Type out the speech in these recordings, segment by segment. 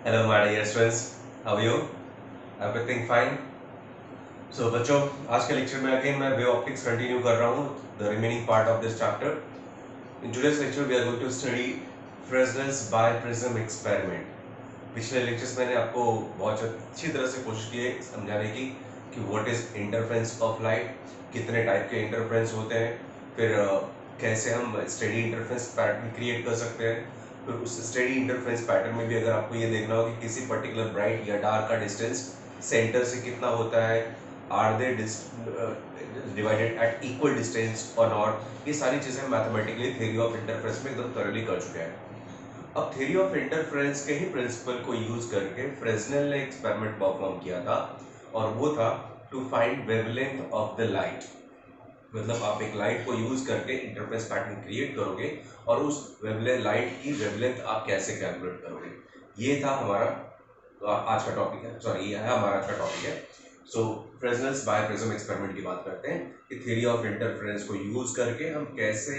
Hello, my dear students. How are you? Everything fine? So, बच्चों आज के lecture में अगेन मैं वे ऑप्टिक्स कंटिन्यू कर रहा हूँ the remaining part of this chapter. In today's lecture we are going to study Fresnel's biprism experiment. पिछले lectures मैंने आपको बहुत अच्छी तरह से कोशिश की है समझाने की कि what is interference of light, कितने टाइप के इंटरफेरेंस होते हैं, फिर कैसे हम स्टेडी इंटरफेरेंस पैटर्न क्रिएट कर सकते हैं. फिर उस स्टेडी इंटरफेरेंस पैटर्न में भी अगर आपको ये देखना हो कि किसी पर्टिकुलर ब्राइट या डार्क का डिस्टेंस सेंटर से कितना होता है, are they divided at equal distance और नॉट, ये सारी चीज़ें मैथमेटिकली थ्योरी ऑफ इंटरफेरेंस में एकदम थॉरली कर चुके हैं. अब थ्योरी ऑफ इंटरफेरेंस के ही प्रिंसिपल को यूज करके फ्रेस्नेल ने एक्सपेरिमेंट परफॉर्म किया था और वो था to find wavelength of the light. मतलब आप एक लाइट को यूज करके इंटरफेरेंस पैटर्न क्रिएट करोगे और उस वेवलेंथ लाइट की वेवलेंथ आप कैसे कैलकुलेट करोगे. ये था हमारा आज का टॉपिक है. सॉरी, ये है हमारा आज का टॉपिक है. सो फ्रेस्नेल्स बायप्रिज्म एक्सपेरिमेंट की बात करते हैं कि थ्योरी ऑफ इंटरफेरेंस को यूज करके हम कैसे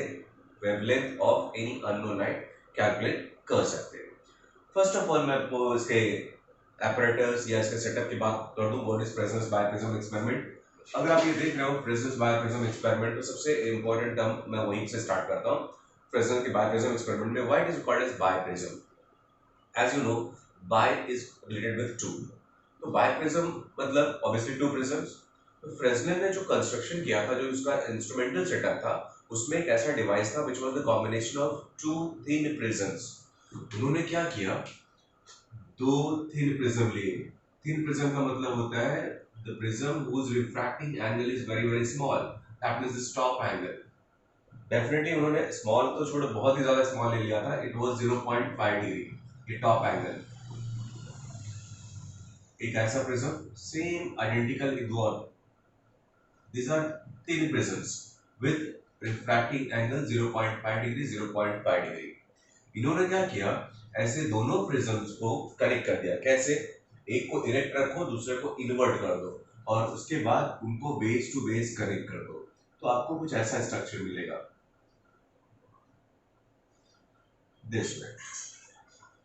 wavelength of any unknown light calculate कर सकते हैं. फर्स्ट ऑफ ऑल मैं आपको इसके apparatus या इसके सेटअप की बात कर दूं. What is Fresnel's biprism experiment. अगर आप ये देख रहे हो फ्रेस्नेल्स बायप्रिज्म एक्सपेरिमेंट, तो सबसे इंपॉर्टेंट टर्म मैं वहीं से स्टार्ट करता हूँ. फ्रेस्नेल के बायप्रिज्म एक्सपेरिमेंट में why it is called as biprism. As you know, bi is related with two. तो बायप्रिज्म मतलब ऑब्वियसली टू प्रिज्म्स. तो फ्रेस्नेल ने जो कंस्ट्रक्शन किया था, जो उसका इंस्ट्रूमेंटल सेटअप था, उसमें एक ऐसा डिवाइस था which was the combination of two thin prisms. उन्होंने क्या किया, दो थिन प्रिज्म लिए. थिन प्रिज्म का मतलब होता है the prism whose refracting angle is very very small, that means the stop angle. Definitely उन्होंने स्मॉल तो छोड़ो, बहुत ही ज्यादा स्मॉल ले लिया था. इट वाज 0.5 डिग्री ये टॉप एंगल. एक ऐसा प्रिज्म सेम आइडेंटिकल दो और these are thin prisms with refracting angle 0.5 degree 0.5 degree. इन्होंने क्या किया, ऐसे दोनों प्रिज्म्स को कनेक्ट कर दिया. कैसे? एक को इरेक्ट रखो, दूसरे को इन्वर्ट कर दो और उसके बाद उनको बेस टू बेस कनेक्ट कर दो, तो आपको कुछ ऐसा स्ट्रक्चर मिलेगा. This way.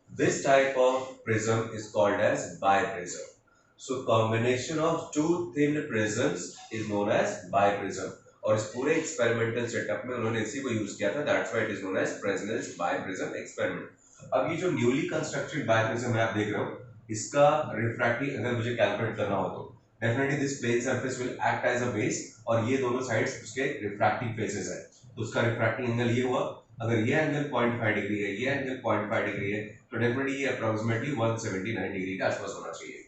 This type of prism is called as biprism. So combination of two thin prisms is known as biprism. और इस पूरे एक्सपेरिमेंटल सेटअप में उन्होंने इसी को यूज किया था. That's why it is known as Fresnel's biprism experiment. अब ये जो न्यूली कंस्ट्रक्टेड बायप्रिज्म है आप देख रहे हो, इसका रिफ्रैक्टिव अगर मुझे कैलकुलेट करना हो तो definitely this plane surface will act as a base और ये दोनों साइड्स उसके रिफ्रैक्टिव फेसेस है. तो उसका रिफ्रैक्टिव एंगल ये हुआ. अगर ये एंगल 0.5 डिग्री है, ये एंगल 0.5 डिग्री है, तो डेफिनेटली ये अप्रोक्सीमेटली 179 डिग्री के आसपास होना चाहिए.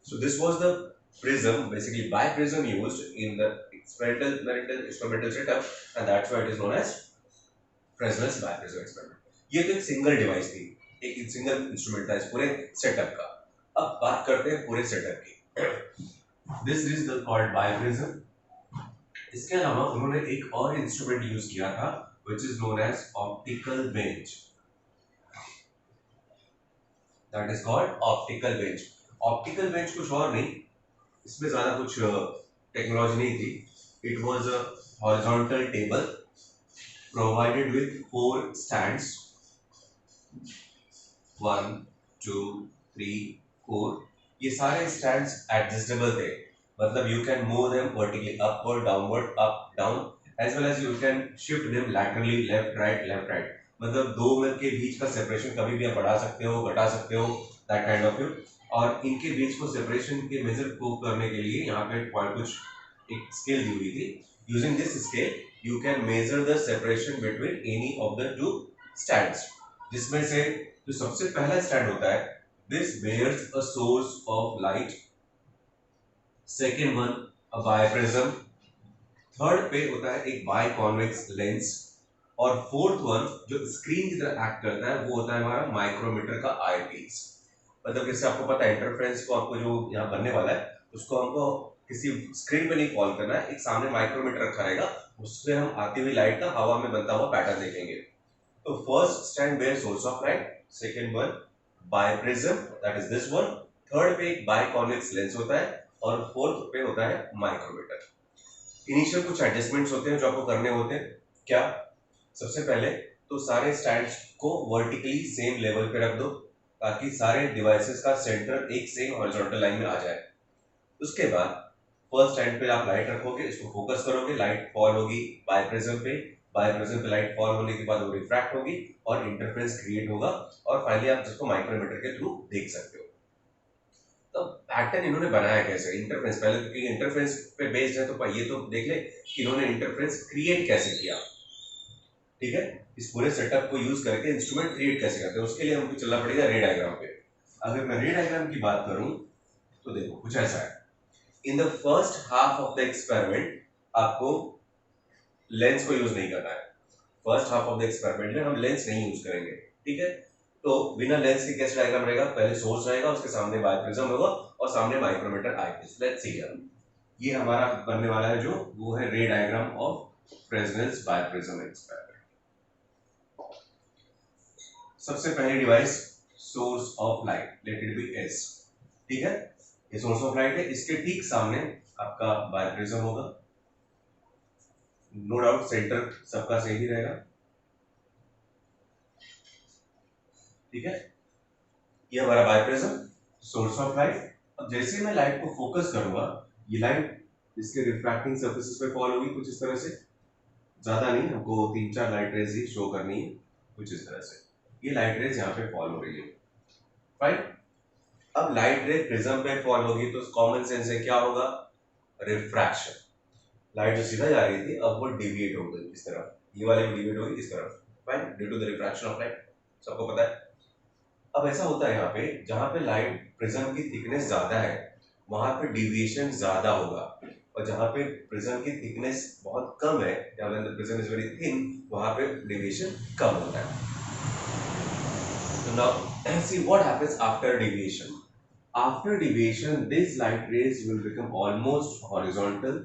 So this was the prism, basically biprism used in the experimental setup, and that's why it is known as Fresnel's biprism experiment. ये तो एक सिंगल डिवाइस थी, एक सिंगल इंस्ट्रूमेंट था इस पूरे सेटअप का. अब बात करते हैं पूरे सेटअप की. This is the called biprism. इसके अलावा उन्होंने एक और इंस्ट्रूमेंट यूज किया था which is known as optical bench. That is called optical bench. Optical bench कुछ और नहीं, इसमें ज्यादा कुछ टेक्नोलॉजी नहीं थी. It was a horizontal table provided with 4 stands. 1, 2, 3, 4. ये सारे stands adjustable थे. मतलब you can move them vertically upward, downward, up, down, as well as you can shift them laterally, left, right. मतलब दो में के बीच का सेपरेशन कभी भी आप बढ़ा सकते हो, घटा सकते हो, दैट काइंड ऑफ यू. और इनके बीच को सेपरेशन के मेजर को करने के लिए यहाँ पे कुछ एक स्केल दी हुई थी. Using this scale you can measure the separation between any of the two stands. जिसमें से जो सबसे पहला स्टैंड होता है, this bears a source of light. Second one a biprism. Third पे होता है एक बायकॉन्वेक्स लेंस. और फोर्थ वन जो स्क्रीन की तरह एक्ट करता है वो होता है हमारा माइक्रोमीटर का आई पीस. मतलब जैसे आपको पता है इंटरफेरेंस को आपको जो यहाँ बनने वाला है उसको हमको किसी स्क्रीन पे नहीं कॉल करना है, एक सामने माइक्रोमीटर रखा रहेगा, उससे हम आती हुई लाइट का हवा में बनता हुआ पैटर्न देखेंगे. तो first stand bear source of light, second one biprism that is this one, third पे एक बायकॉन्वेक्स लेंस होता है और फोर्थ पे होता है माइक्रोमीटर. इनिशियल कुछ एडजस्टमेंट्स होते हैं जो आपको करने होते हैं. क्या? सबसे पहले तो सारे स्टैंड्स को वर्टिकली सेम लेवल पे रख दो. ताकि सारे डिवाइसेस का सेंटर एक से हॉरिजॉन्टल लाइन में आ जाए। उसके बाद फर्स्ट एंड पे आप लाइट रखोगे, इसको फोकस करोगे, लाइट फॉल होगी बाइप्रिज्म पे, बाइप्रिज्म पे लाइट फॉल होने के बाद वो रिफ्रैक्ट होगी और इंटरफेरेंस क्रिएट होगा और फाइनली आप जिसको माइक्रोमीटर के थ्रू देख सकते हो। तो पैटर्न इन्होंने बनाया कैसे, इंटरफेरेंस पहले, क्योंकि इंटरफेरेंस पे बेस्ड है तो ये तो देख ले कि इन्होंने इंटरफेरेंस क्रिएट कैसे किया। ठीक है, इस पूरे सेटअप को यूज करके इंस्ट्रूमेंट क्रिएट कैसे करते हैं, उसके लिए हमको चलना पड़ेगा रे डायग्राम पे। अगर मैं रे डायग्राम की बात करूं तो देखो कुछ ऐसा है। In the first half of the experiment आपको लेंस को यूज नहीं करना है। First half of the experiment में हम लेंस नहीं यूज करेंगे। ठीक है, तो बिना लेंस के कैसे डायग्राम रहेगा, पहले सोर्स रहेगा, उसके सामने बाइप्रिज्म होगा और सामने micrometer eyepiece. Let's see here, ये हमारा बनने वाला है जो वो है ray diagram of Fresnel's biprism experiment. सबसे पहली device source of light, let it be S. ठीक है, ये सोर्स ऑफ लाइट है, इसके ठीक सामने आपका बाइप्रिज्म होगा। नो डाउट सेंटर सबका सही रहेगा। ठीक है, ये हमारा बाइप्रिज्म, सोर्स ऑफ लाइट। अब जैसे मैं लाइट को फोकस करूंगा, ये लाइट इसके रिफ्रैक्टिंग सरफेसेस पे फॉल होगी कुछ इस तरह से, ज्यादा नहीं, हमको 3-4 लाइट रेज ही शो करनी है कुछ इस तरह से। ये लाइट रेज यहाँ पे फॉल हो रही है। फाइन, अब लाइट रे प्रिज्म पे फॉल होगी तो कॉमन सेंस है क्या होगा, रिफ्रैक्शन। लाइट जो सीधा जा रही थी अब वो डिविएट हो गई इस तरफ, ये वाले डिविएट होगी इस तरफ। Fine, due to the refraction of light, सबको पता है। अब ऐसा होता है यहाँ पे जहाँ पे लाइट प्रिज्म की थिकनेस ज्यादा है वहां पे डिविएशन ज्यादा होगा, और जहाँ पे प्रिज्म की थिकनेस बहुत कम है या when the prism is very thin वहां पे डिविएशन कम होता है। So now see what happens after deviation. After deviation, these light rays will become almost horizontal.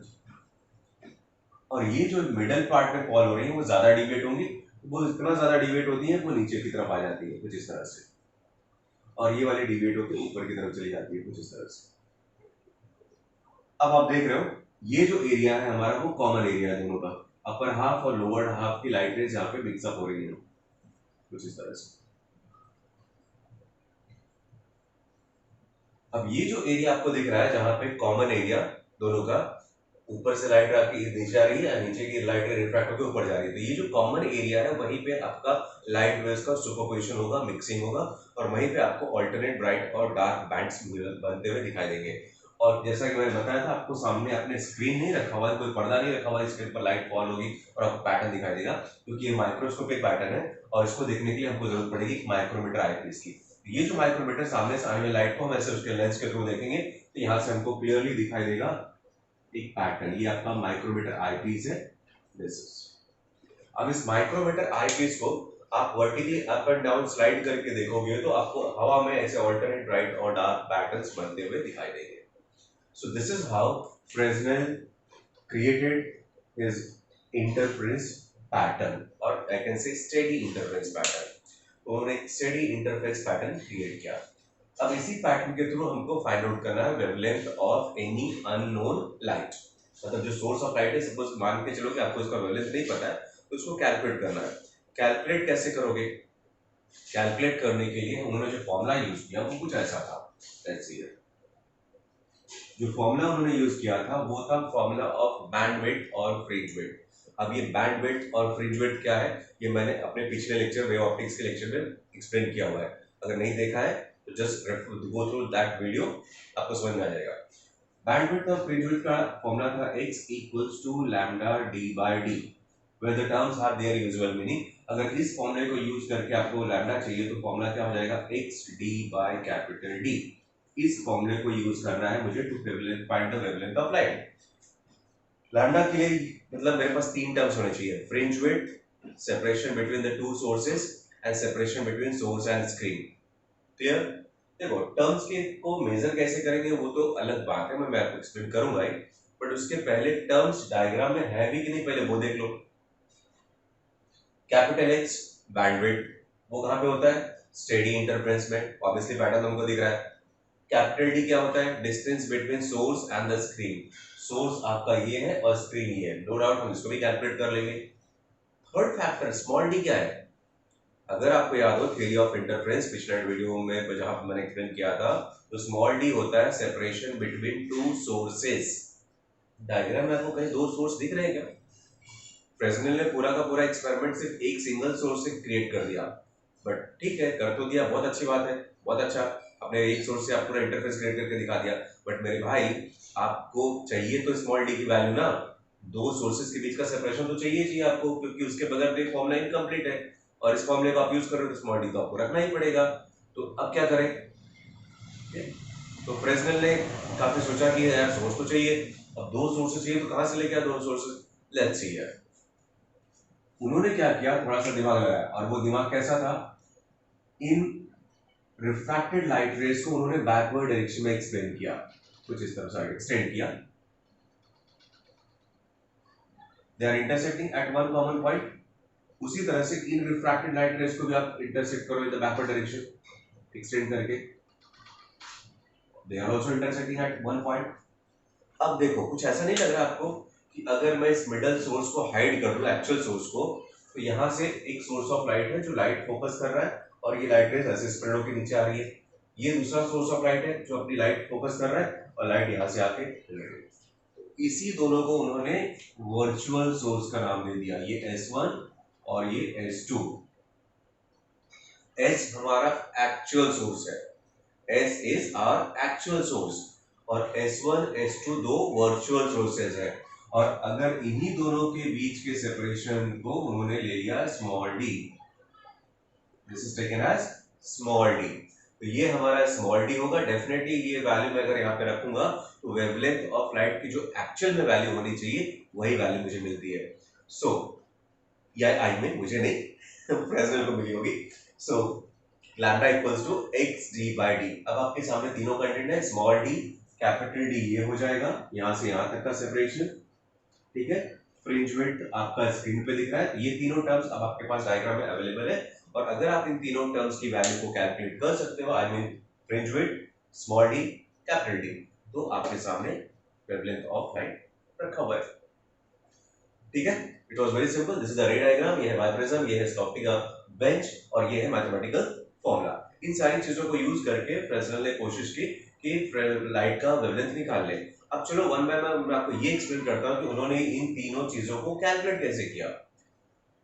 और ये जो मिडल पार्ट में फॉल हो रही है वो ज्यादा डिविएट होंगी, वो इतना ज्यादा डिविएट होती है वो नीचे की तरफ आ जाती है कुछ इस तरह से, और ये वाली डिविएट होकर ऊपर की तरफ चली जाती है कुछ इस तरह से। अब आप देख रहे हो ये जो एरिया है हमारा वो कॉमन एरिया है दोनों का, अपर हाफ और लोअर हाफ की लाइट रेज यहाँ पे मिक्सअप हो रही है कुछ इस तरह से। अब ये जो एरिया आपको दिख रहा है जहां पे कॉमन एरिया दोनों का, ऊपर से लाइट आके नीचे आ रही है, नीचे की लाइट रिफ्रैक्ट होकर ऊपर जा रही है, तो ये जो कॉमन एरिया है वहीं पे आपका लाइट वेव्स का सुपरपोजिशन होगा, मिक्सिंग होगा, और वहीं पे आपको ऑल्टरनेट ब्राइट और डार्क बैंड्स बनते हुए दिखाई देंगे। और जैसा कि मैंने बताया था आपको, सामने अपने स्क्रीन नहीं रखा हुआ है, कोई पर्दा नहीं रखा हुआ है, इसके ऊपर लाइट फॉल होगी और आपको पैटर्न दिखाई देगा, क्योंकि ये माइक्रोस्कोपिक पैटर्न है और इसको देखने के लिए हमको जरूरत पड़ेगी माइक्रोमीटर आईपीस की। ये जो माइक्रोमीटर सामने से आने वाली लाइट को हम ऐसे उसके लेंस के थ्रू देखेंगे तो यहाँ से हमको क्लियरली दिखाई देगा एक पैटर्न, ये आपका माइक्रोमीटर आईपीस है। दिस इज, अब इस माइक्रोमीटर आईपीस को आप vertically up and down slide करके देखोगे तो आपको हवा में ऐसे ऑल्टरनेट ब्राइट और डार्क पैटर्न्स बनते हुए दिखाई देंगे। So this is how Fresnel created his interference pattern, और I can say steady interference pattern. उन्होंने एक स्टेडी इंटरफेरेंस पैटर्न क्रिएट किया। अब इसी पैटर्न के थ्रू हमको फाइंड आउट करना है wavelength of any unknown light. मतलब जो सोर्स ऑफ लाइट है, सपोज मान के चलो कि आपको इसका वेवलेंथ नहीं पता है तो उसको कैलकुलेट करना है। कैलकुलेट कैसे करोगे, कैलकुलेट करने के लिए उन्होंने जो फॉर्मूला यूज किया वो कुछ ऐसा था। लेट्स सी, जो फॉर्मूला उन्होंने यूज किया था वो था फॉर्मूला ऑफ बैंडविड्थ और फ्रिंज विड्थ। अब ये बैंडविड्थ और फ्रिंज विड्थ क्या है ये मैंने अपने पिछले लेक्चर वेव ऑप्टिक्स के लेक्चर में एक्सप्लेन किया हुआ है, अगर नहीं देखा है तो just go through that video, आपको समझ में आ जाएगा। बैंडविड्थ और फ्रिंज विड्थ का फॉर्मूला था x equals to lambda d by d, where the terms have their usual meaning. अगर इस फॉर्मूले को यूज करके आपको लैम्डा चाहिए तो फॉर्मूला क्या हो जाएगा, x d by capital D। इस फॉर्मूले को यूज करना है मुझे to find the wavelength of light. Lambda के लिए मतलब मेरे पास तीन टर्म्स होने चाहिए, fringe width, separation between the two sources and separation between source and screen. Clear? देखो टर्म्स के को मेजर कैसे करेंगे वो तो अलग बात है, मैं आपको एक्सप्लेन करूंगा ही, बट उसके पहले टर्म्स डायग्राम में है भी कि नहीं पहले वो देख लो। कैपिटल एक्स बैंडविड्थ, वो कहां पे होता है, स्टेडी इंटरफेरेंस में, ऑब्वियसली पैटर्न हमको दिख रहा है। कैपिटल डी क्या होता है, distance between source and the screen. Source आपका ये है और स्क्रीन ये है, नो डाउट हम इसको भी कैलकुलेट कर लेंगे। थर्ड फैक्टर स्मॉल डी क्या है, अगर आपको याद हो थ्योरी ऑफ इंटरफेरेंस पिछले वीडियो में जहां पर मैंने एक्सप्लेन किया था, तो स्मॉल डी होता है separation between to sources. Diagram में आपको कहीं दो सोर्स दिख रहे हैं क्या? फ्रेस्नेल ने पूरा का पूरा एक्सपेरिमेंट सिर्फ एक सिंगल सोर्स से क्रिएट कर दिया, बट ठीक है कर तो दिया, बहुत अच्छी बात है, बहुत अच्छा। अपने एक सोर्स से आप पूरा इंटरफेस क्रिएट करके दिखा दिया, बट मेरे भाई आपको चाहिए तो स्मॉल डी की वैल्यू ना, दो सोर्सेस के बीच का सेपरेशन तो चाहिए आपको, क्योंकि उसके बगैर तो फॉर्मूला इनकम्प्लीट है, और इस फॉर्मूले को आप यूज कर रहे हो तो स्मॉल डी तो आपको रखना ही पड़ेगा। तो अब क्या करें? तो फ्रेस्नेल ने काफी सोचा कि यार सोर्स तो चाहिए, अब दो सोर्सेस चाहिए तो कहां से लेके आए दो सोर्सेस? लेट्स सी यार, उन्होंने क्या किया, थोड़ा सा दिमाग लगाया, और वो दिमाग कैसा था, इन रिफ्रैक्टेड लाइट रेज को उन्होंने बैकवर्ड डायरेक्शन में एक्सप्लेन किया, कुछ इस तरह से एक्सटेंड किया। They are intersecting at one common point, उसी तरह से इन रिफ्रैक्टेड लाइट रेज को भी आप इंटरसेक्ट करो in the backward direction, extend करके, they are also intersecting at one point. अब देखो कुछ ऐसा नहीं लग रहा आपको कि अगर मैं इस मिडल सोर्स को हाइड कर दूं, एक्चुअल सोर्स को, तो यहां से एक सोर्स ऑफ लाइट है जो लाइट फोकस कर रहा है, और ये लाइट रेज ऐसे स्प्रेड होकर नीचे आ रही है, ये दूसरा सोर्स ऑफ लाइट है जो अपनी लाइट फोकस कर रहा है, और लाइट यहां से आके मिल रही है। इसी दोनों को उन्होंने वर्चुअल सोर्स का नाम दे दिया, ये S1 और ये S2। S हमारा एक्चुअल सोर्स है, S is our actual source, और S1 S2 दो वर्चुअल सोर्सेज है, और अगर इन्हीं दोनों के बीच के सेपरेशन को उन्होंने ले लिया small d, this is taken as small d, तो ये हमारा स्मॉल डी होगा। डेफिनेटली ये वैल्यू मैं अगर यहाँ पे रखूंगा तो वेवलेंथ ऑफ लाइट की जो एक्चुअल में वैल्यू होनी चाहिए वही वैल्यू मुझे मिलती है। सो या आई मीन मुझे नहीं फ्रेस्नेल को मिली होगी। So lambda equals to x d by d. अब आपके सामने तीनों कंटेंट है, स्मॉल डी, कैपिटल डी ये हो जाएगा, यहां से यहां तक का सेपरेशन, ठीक है। फ्रिंज विड्थ आपका स्क्रीन पे दिख रहा है, ये तीनों टर्म्स अब आपके पास डायग्राम में अवेलेबल है, और अगर आप इन तीनों टर्म्स की वैल्यू को कैलकुलेट कर सकते हो, I mean fringe width, small D, capital D, तो आपके सामने वेवलेंथ ऑफ लाइट रखा हुआ है, ठीक है। It was very simple, this is the रे डायग्राम, ये है बाइप्रिज्म, ये है स्टॉपिंग बेंच, और ये है मैथमेटिकल फॉर्मूला। इन सारी चीजों को यूज करके फ्रेस्नेल ने कोशिश की कि लाइट का वेवलेंथ निकाल ले। अब चलो वन बाय वन मैं आपको ये एक्सप्लेन करता हूं कि उन्होंने इन तीनों चीजों को कैलकुलेट कैसे किया।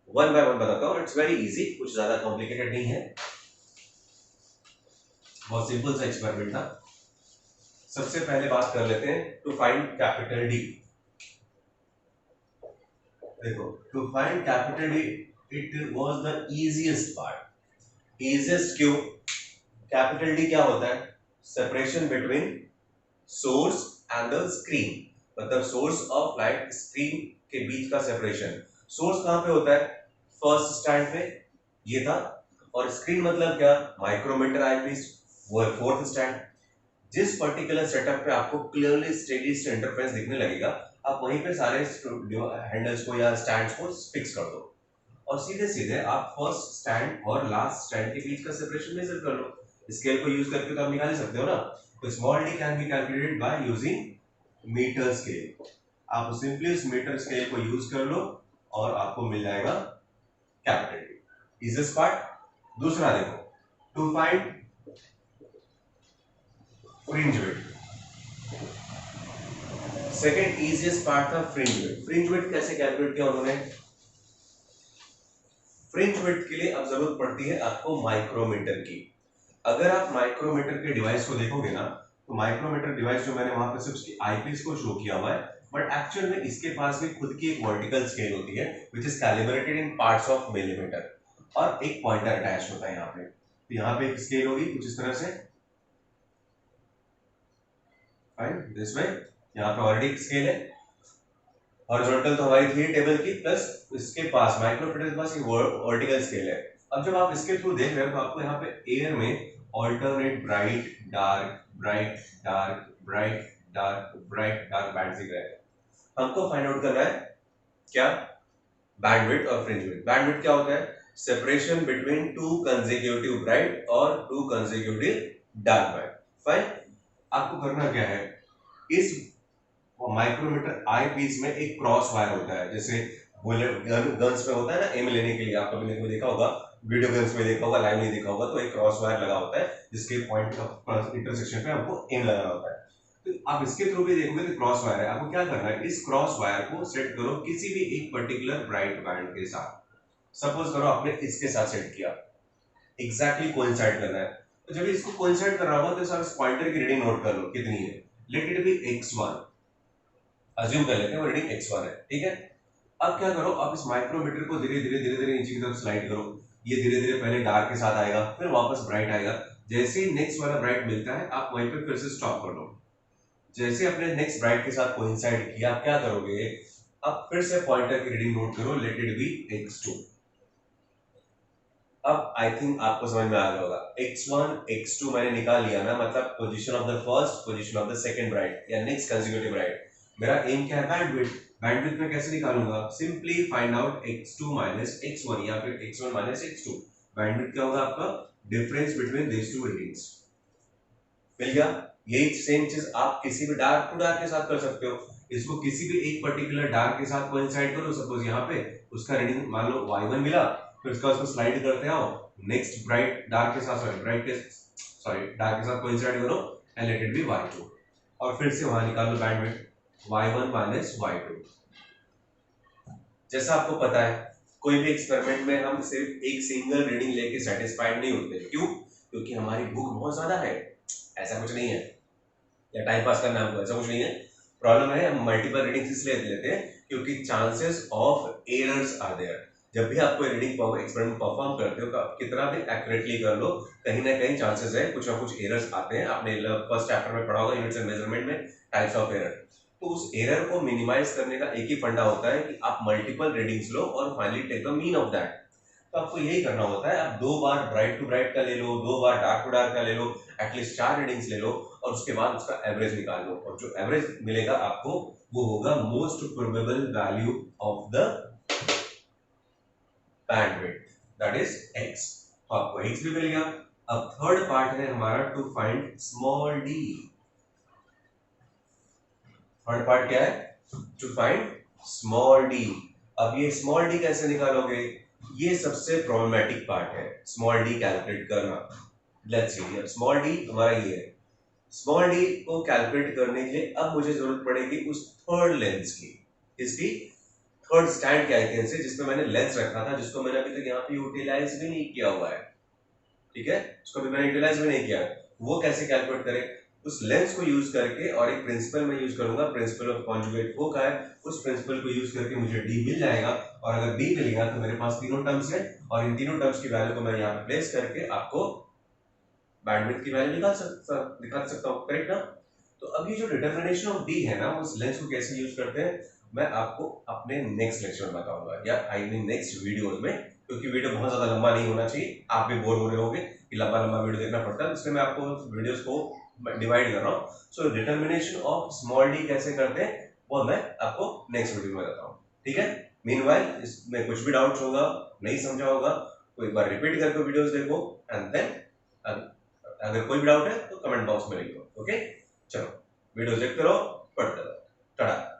वन बाय वन बताता हूं, इट्स वेरी इजी, कुछ ज्यादा कॉम्प्लिकेटेड नहीं है, बहुत सिंपल सा एक्सपेरिमेंट था। सबसे पहले बात कर लेते हैं टू फाइंड कैपिटल डी। देखो to find capital D it was the easiest part. Easiest क्यों? कैपिटल डी क्या होता है? Separation between source and the screen, मतलब सोर्स ऑफ लाइट स्क्रीन के बीच का सेपरेशन। सोर्स कहां पे होता है? फर्स्ट स्टैंड पे ये था, और स्क्रीन मतलब क्या? माइक्रोमीटर आईपीस, वो है फोर्थ स्टैंड। जिस पर्टिकुलर सेटअप पे आपको क्लियरली स्टेडी स्टेट इंटरफेरेंस दिखने लगेगा, आप वहीं पे सारे हैंडल्स को या स्टैंड्स को फिक्स कर दो, और सीधे सीधे आप फर्स्ट स्टैंड और लास्ट स्टैंड के बीच का सेपरेशन मेजर कर लो। स्केल को यूज करके तो आप निकाल सकते हो ना। तो small d can be calculated by using metre scale. आप सिंपली उस मीटर स्केल को यूज कर लो और आपको मिल जाएगा capital D. Is this part. दूसरा देखो, to find fringe width. Second easiest part था फ्रिंज विड्थ। फ्रिंज विड्थ कैसे कैलकुलेट किया उन्होंने? फ्रिंज विड्थ के लिए अब जरूरत पड़ती है आपको माइक्रोमीटर की। अगर आप माइक्रोमीटर के डिवाइस को देखोगे ना, तो माइक्रोमीटर डिवाइस जो मैंने वहां पर सिर्फ उसकी आईपीस को शो किया हुआ है, बट एक्चुअल में इसके पास भी खुद की एक वर्टिकल स्केल होती है which is calibrated in parts of millimetre, और एक पॉइंटर अटैच होता है यहाँ पे। तो यहाँ पे एक स्केल होगी कुछ इस तरह से, फाइन, दिस वे। यहाँ पे ऑलरेडी एक स्केल है, हॉरिजॉन्टल तो हमारी थी टेबल की, प्लस इसके पास माइक्रोमीटर के पास एक वर्टिकल स्केल है। अब जब आप इसके थ्रू देख रहे हो तो आपको यहाँ पे एयर में alternate bright dark bright dark bright dark bright dark band दिख रहे हैं। हमको फाइंड आउट करना है क्या? बैंडविड्थ और फ्रिंज विड्थ। बैंडविड्थ क्या होता है? Separation between two consecutive bright और two consecutive dark band. Fine, आपको करना क्या है, इस माइक्रोमीटर आई पीस में एक क्रॉस वायर होता है, जैसे बुलेट गन्स में होता है ना एम लेने के लिए, आप कभी देखा होगा वीडियो गेम्स में देखा होगा, लाइव नहीं देखा होगा, तो एक क्रॉस वायर लगा होता है जिसके पॉइंट इंटरसेक्शन पे हमको इन लगाना होता है। तो आप इसके थ्रू भी देखोगे तो क्रॉस वायर है, आपको क्या करना है, इस क्रॉस वायर को सेट करो किसी भी एक पर्टिकुलर ब्राइट बैंड के साथ। सपोज करो आपने इसके साथ सेट किया, एग्जैक्टली कोइंसाइड करना है। तो जब इसको कोइंसाइड कर रहा होगा तो सर पॉइंटर की रीडिंग नोट कर लो कितनी है, late it B x1, assume कर लेते हैं वो रीडिंग x1 है, ठीक है। अब क्या करो, आप इस माइक्रोमीटर को धीरे धीरे नीचे की तरफ स्लाइड करो, ये धीरे धीरे पहले डार्क के साथ आएगा, फिर वापस ब्राइट आएगा। जैसे ही नेक्स्ट वाला ब्राइट मिलता है आप वहीं पे फिर से स्टॉप कर लो। जैसे अपने नेक्स्ट ब्राइट के साथ कोइंसाइड किया, आप क्या करोगे, अब फिर से पॉइंटर की रीडिंग नोट करो, लेट इट बी x2। अब आई थिंक आपको समझ में आ गया होगा, x1 x2 मैंने निकाल लिया ना, मतलब position of the first, position of the second bright या नेक्स्ट कंसेक्यूटिव ब्राइट। मेरा एम क्या है, बैंडविड्थ। बैंडविड्थ में कैसे निकालूंगा, simply find out x2 minus x1 या फिर x1 माइनस x2। बैंडविड्थ क्या होगा आपका, difference between these two readings. मिल गया। यही सेम चीज आप किसी भी डार्क टू डार्क के साथ कर सकते हो, इसको किसी भी एक पर्टिकुलर डार्क के साथ कोइंसाइड करो। सपोज यहाँ पे उसका रीडिंग मान लो y1 मिला, फिर उसको स्लाइड करते आओ नेक्स्ट ब्राइट डार्क के साथ, डार्क के साथ कोइंसाइड करो and let it B y2, और फिर से वहां निकाल लो बैंडविड्थ y1 माइनस y2। जैसा आपको पता है कोई भी एक्सपेरिमेंट में हम सिर्फ एक सिंगल रीडिंग लेके सेटिस्फाइड नहीं होते। क्यों? क्योंकि हमारी बुक बहुत ज्यादा है, ऐसा कुछ नहीं है, या टाइम पास करना हमको, ऐसा कुछ नहीं है। प्रॉब्लम है हम मल्टीपल रीडिंग्स इसलिए लेते हैं क्योंकि chances of errors are there. जब भी आप कोई रीडिंग एक्सपेरिमेंट परफॉर्म करते हो तो आप कितना भी एक्यूरेटली कर लो, कहीं ना कहीं चांसेस है कुछ ना कुछ एरर्स आते हैं। आपने फर्स्ट चैप्टर में पढ़ा होगा यूनिट्स एंड मेजरमेंट में टाइप्स ऑफ एरर। तो उस एरर को मिनिमाइज करने का एक ही फंडा होता है कि आप मल्टीपल रीडिंग्स लो और finally take the mean of that. तो आपको यही करना होता है, आप 2 बार ब्राइट टू ब्राइट का ले लो, 2 बार डार्क टू डार्क का ले लो, एटलीस्ट 4 रीडिंग्स ले लो और उसके बाद उसका एवरेज निकाल लो, और जो एवरेज मिलेगा आपको वो होगा most probable value of the bandwidth, that is x। तो आपको x भी मिल गया। अब थर्ड पार्ट है हमारा to find small d। Third part क्या है, टू फाइंड स्मॉल d। अब ये स्मॉल d कैसे निकालोगे, ये सबसे प्रॉब्लमेटिक पार्ट है, स्मॉल d कैलकुलेट करना। लेट्स सी, स्मॉल d हमारा ये है। स्मॉल d को कैलकुलेट करने के लिए अब मुझे जरूरत पड़ेगी उस थर्ड लेंस की, इसकी थर्ड स्टैंड के आइकन से जिसमें मैंने लेंस रखा था, जिसको मैंने अभी तक यहाँ पे यूटिलाइज भी नहीं किया हुआ है, ठीक है, उसको भी मैंने यूटिलाइज भी नहीं किया। वो कैसे कैलकुलेट करें, उस लेंस को यूज करके, और एक प्रिंसिपल मैं यूज करूंगा, प्रिंसिपल ऑफ कॉन्जुगेट वो का है, उस प्रिंसिपल को यूज करके मुझे डी मिल जाएगा। और अगर डी मिल गया तो मेरे पास तीनों टर्म्स है, और इन तीनों टर्म्स की वैल्यू को मैं यहाँ पे प्लेस करके आपको बैंडविड्थ की वैल्यू दिखा सकता हूँ, करेक्ट ना। तो अभी जो डिटर्मिनेशन ऑफ डी है ना, उस लेंस को कैसे यूज करते हैं मैं आपको अपने नेक्स्ट लेक्चर में बताऊंगा, या आई मीन नेक्स्ट वीडियोस में, क्योंकि वीडियो बहुत ज्यादा लंबा नहीं होना चाहिए, आप भी बोर हो रहे होंगे कि लंबा लंबा वीडियो देखना पड़ता है, इसलिए मैं आपको वीडियोस को डिवाइड कर रहा हूँ। सो डिटर्मिनेशन ऑफ स्मॉल डी कैसे करते हैं वो मैं आपको नेक्स्ट वीडियो में बताऊँ, ठीक है। मीनवाइल इसमें कुछ भी डाउट्स होगा, नहीं समझा होगा तो एक बार रिपीट करके वीडियोस देखो, एंड देन अगर कोई भी डाउट है तो कमेंट बॉक्स में लिखो, ओके। चलो वीडियो देखते रहो, पढ़ते रहो, टाटा।